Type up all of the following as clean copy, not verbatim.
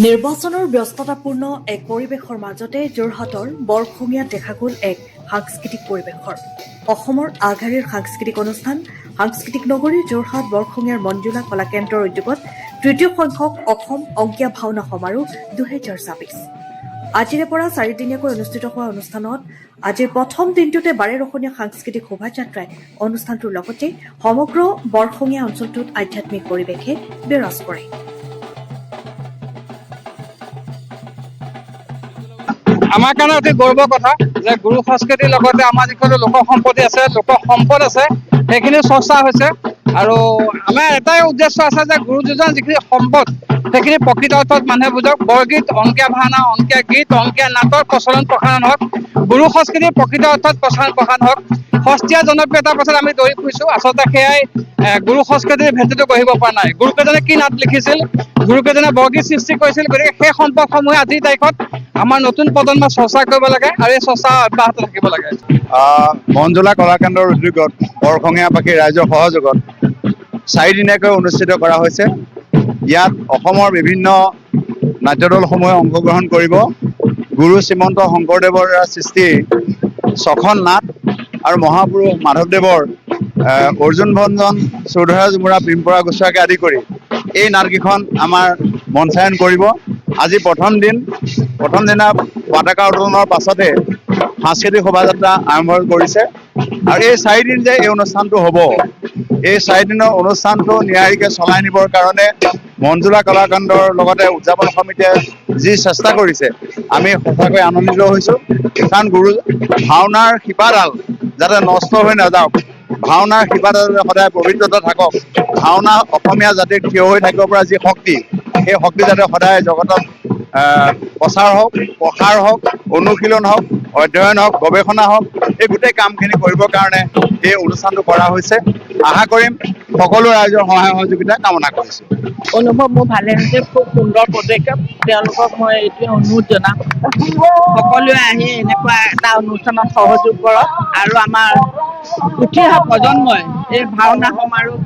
নিৰ্বাচনৰ ব্যস্ততাপূৰ্ণ এক পৰিৱেশৰ মাজতে যোৰহাটৰ বৰখঙিয়াত দেখা গ'ল এক সাংস্কৃতিক পৰিৱেশৰ অসমৰ আগশাৰীৰ সাংস্কৃতিক অনুষ্ঠান সাংস্কৃতিক নগৰী যোৰহাট বৰখঙিয়াৰ মঞ্জুলা কলা কেন্দ্ৰৰ উদ্যোগত তৃতীয় সংখ্যক অসম অংকীয়া ভাওনা সমাৰোহ 2024 আজিৰে পৰা 4 দিনীয়াকৈ অনুষ্ঠিত হোৱা অনুষ্ঠানত আজিৰ প্ৰথম দিনটোতে 12 ৰখনীয়া সাংস্কৃতিক শোভাযাত্ৰাই অনুষ্ঠানটোৰ লগতে সমগ্ৰ বৰখঙিয়া অঞ্চলটোত আধ্যাত্মিক পৰিৱেশে বিৰাজ কৰে। আমাৰ কাৰণে অতি গৌৰৱৰ কথা যে গুৰু সংস্কৃতিৰ লগতে আমাৰ যিখিনি লোক সম্পত্তি আছে লোক সম্পদ আছে সেইখিনি চৰ্চা হৈছে আৰু আমাৰ এটাই উদ্দেশ্য আছে যে গুৰুজনৰ যিখিনি সম্পদ সেইখিনি প্ৰকৃত অৰ্থত মানুহে বুজক। বৰগীত অংকীয়া ভাওনা অংকীয়া গীত অংকীয়া নাটক প্ৰচলন প্ৰসাৰণ হওক গুৰু সংস্কৃতিৰ প্ৰকৃত অৰ্থত প্ৰচাৰ প্ৰসাৰ হওক সস্তীয়া জনপ্ৰিয়তাৰ পাছত আমি দৌৰি ফুৰিছোঁ। আচলতে সেয়াই গুৰু সংস্কৃতিৰ ভেটিটো গঢ়িব পৰা নাই। গুৰুকেইজনে কি নাট লিখিছিল গুৰুকেইজনে বৰগীত সৃষ্টি কৰিছিল গতিকে সেই সম্পদসমূহে আজিৰ তাৰিখত আমাৰ নতুন প্ৰজন্ম চৰ্চা কৰিব লাগে আৰু এই চৰ্চা অব্যাহত থাকিব লাগে। মঞ্জুলা কলাকেন্দ্ৰৰ উদ্যোগত বৰখঙিয়াবাসী ৰাইজৰ সহযোগত 4 দিনীয়াকৈ অনুষ্ঠিত কৰা হৈছে। ইয়াত অসমৰ বিভিন্ন নাট্যদলসমূহে অংশগ্ৰহণ কৰিব। গুৰু শ্ৰীমন্ত শংকৰদেৱৰ সৃষ্টি 6খন নাট আৰু মহাপুৰুষ মাধৱদেৱৰ অৰ্জুন ভঞ্জন চৌধুৰী ঝুমুৰা প্ৰেমপৰা গোস্বামীকে আদি কৰি এই নাটকেইখন আমাৰ মঞ্চায়ন কৰিব। আজি প্ৰথম দিনা পতাকা উত্তোলনৰ পাছতে সাংস্কৃতিক শোভাযাত্ৰা আৰম্ভ কৰিছে আৰু এই 4 দিন যে এই অনুষ্ঠানটো হ'ব এই 4 দিনৰ অনুষ্ঠানটো নিয়াৰিকৈ চলাই নিবৰ কাৰণে মঞ্জুলা কলাকেন্দ্ৰৰ লগতে উদযাপন সমিতিয়ে যি চেষ্টা কৰিছে আমি সঁচাকৈ আনন্দিত হৈছোঁ। কাৰণ ভাওনাৰ শিপাডাল যাতে নষ্ট হৈ নাযাওক, ভাওনাৰ শিপাডাল সদায় পবিত্ৰতা থাকক, ভাওনা অসমীয়া জাতিৰ থিয় হৈ থাকিব পৰা যি শক্তি সেই শক্তি যাতে সদায় জগতত প্ৰচাৰ হওক প্ৰসাৰ হওক অনুশীলন হওক অধ্যয়ন হওক গৱেষণা হওক এই গোটেই কামখিনি কৰিবৰ কাৰণে এই অনুষ্ঠানটো কৰা হৈছে। আশা কৰিম সকলো ৰাইজৰ সহায় সহযোগিতা কামনা কৰিছোঁ। অনুভৱ মোৰ ভালে হৈছে, খুব সুন্দৰ পদক্ষেপ। তেওঁলোকক মই এইটোৱে অনুৰোধ জনাম সকলোৱে আহি এনেকুৱা এটা অনুষ্ঠানত সহযোগ কৰক আৰু আমাৰ উঠি অহা প্ৰজন্মই এই ভাওনা সমাৰোহ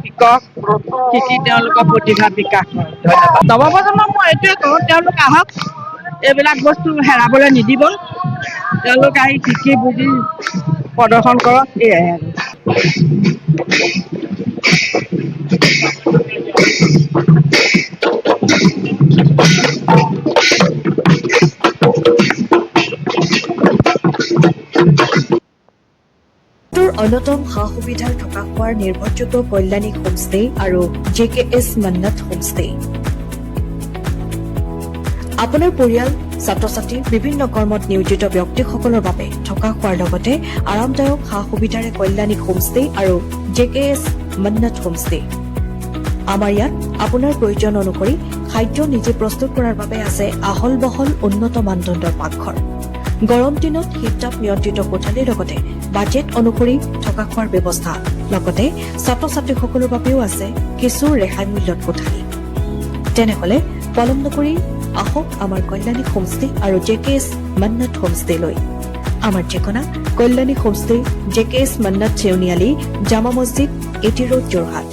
শিকি তেওঁলোকৰ প্ৰতিভা বিকাশ কৰে। ধন্যবাদ। নৱপ্ৰজন্মক মই এইটোৱে কওঁ তেওঁলোক আহক, এইবিলাক বস্তু হেৰাবলৈ নিদিব, তেওঁলোক আহি শিকি বুজি প্ৰদৰ্শন কৰক। এয়াই আৰু অন্যতম সা সুবিধাৰ থকা খোৱাৰ নিৰ্ভৰযোগ্য কল্যাণী হোমষ্টে আৰু JKS মন্নত হোমষ্টে। আপোনাৰ পৰিয়াল ছাত্ৰ ছাত্ৰী বিভিন্ন কৰ্মত নিয়োজিত ব্যক্তিসকলৰ বাবে থকা খোৱাৰ লগতে আৰামদায়ক সা সুবিধাৰে কল্যাণী হোমষ্টে আৰু JKS মন্নত হোমষ্টে। আমাৰ ইয়াত আপোনাৰ প্ৰয়োজন অনুসৰি খাদ্য নিজে প্ৰস্তুত কৰাৰ বাবে আছে আহল বহল উন্নত মানদণ্ডৰ পাকঘৰ। গৰম দিনত শীততাপ নিয়ন্ত্ৰিত কোঠালিৰ লগতে বাজেট অনুসৰি থকা খোৱাৰ ব্যৱস্থা লগতে ছাত্ৰ ছাত্ৰীসকলৰ বাবেও আছে কিছু ৰেহাই মূল্যত কোঠালি। তেনেহলে পলম নকৰি আহক আমাৰ কল্যাণী হোমষ্টে আৰু JKS মন্নত হোমষ্টে লৈ। আমাৰ ঠিকনা কল্যাণী হোমষ্টে JKS মন্নত চেউনিয়ালি জামা মছজিদ 80 ৰোড যোৰহাট।